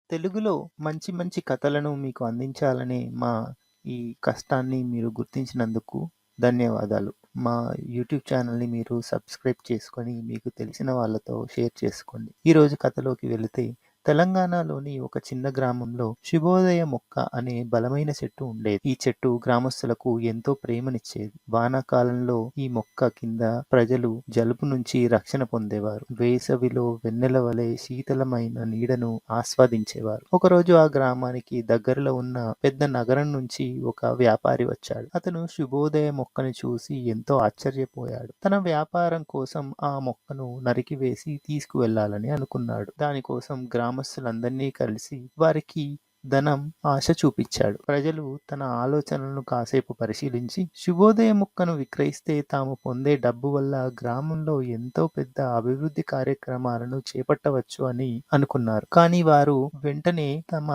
తెలుగులో మంచి మంచి కథలను మీకు అందించాలనే మా ఈ కష్టాన్ని మీరు గుర్తించినందుకు ధన్యవాదాలు. మా యూట్యూబ్ ఛానల్‌ని మీరు సబ్స్క్రైబ్ చేసుకొని మీకు తెలిసిన వాళ్ళతో షేర్ చేసుకోండి. ఈరోజు కథలోకి వెళితే తెలంగాణలోని ఒక చిన్న గ్రామంలో శుభోదయ మొక్క అనే బలమైన చెట్టు ఉండేది. ఈ చెట్టు గ్రామస్తులకు ఎంతో ప్రేమనిచ్చేది. వానాకాలంలో ఈ మొక్క కింద ప్రజలు జలుబు నుంచి రక్షణ పొందేవారు. వేసవిలో వెన్నెల వలె శీతలమైన నీడను ఆస్వాదించేవారు. ఒకరోజు ఆ గ్రామానికి దగ్గరలో ఉన్న పెద్ద నగరం నుంచి ఒక వ్యాపారి వచ్చాడు. అతను శుభోదయ మొక్కను చూసి ఎంతో ఆశ్చర్యపోయాడు. తన వ్యాపారం కోసం ఆ మొక్కను నరికివేసి తీసుకువెళ్లాలని అనుకున్నాడు. దానికోసం గ్రామస్తులందరినీ కలిసి వారికి ధనం ఆశ చూపించాడు. ప్రజలు తన ఆలోచనలను కాసేపు పరిశీలించి శుభోదయ మొక్కను విక్రయిస్తే తాము పొందే డబ్బు వల్ల గ్రామంలో ఎంతో పెద్ద అభివృద్ధి కార్యక్రమాలను చేపట్టవచ్చు అని అనుకున్నారు. కానీ వారు వెంటనే తమ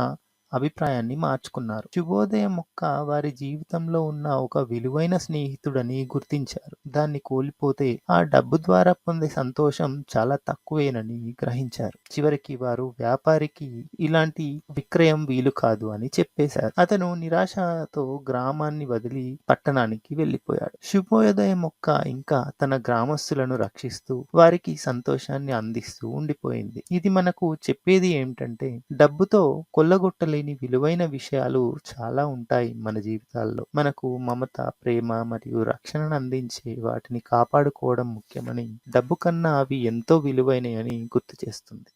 అభిప్రాయాన్ని మార్చుకున్నారు. శుభోదయ మొక్క వారి జీవితంలో ఉన్న ఒక విలువైన స్నేహితుడని గుర్తించారు. దాన్ని కోల్పోతే ఆ డబ్బు ద్వారా పొందే సంతోషం చాలా తక్కువేనని గ్రహించారు. చివరికి వారు వ్యాపారికి ఇలాంటి విక్రయం వీలు కాదు అని చెప్పేశారు. అతను నిరాశతో గ్రామాన్ని వదిలి పట్టణానికి వెళ్ళిపోయాడు. శుభోదయ మొక్క ఇంకా తన గ్రామస్తులను రక్షిస్తూ వారికి సంతోషాన్ని అందిస్తూ ఉండిపోయింది. ఇది మనకు చెప్పేది ఏమిటంటే డబ్బుతో కొల్లగొట్టలేని విలువైన విషయాలు చాలా ఉంటాయి మన జీవితాల్లో. మనకు మమత, ప్రేమ మరియు రక్షణను అందించే వాటిని కాపాడుకోవడం ముఖ్యమని, డబ్బు కన్నా అవి ఎంతో విలువైనయని గుర్తు చేస్తుంది.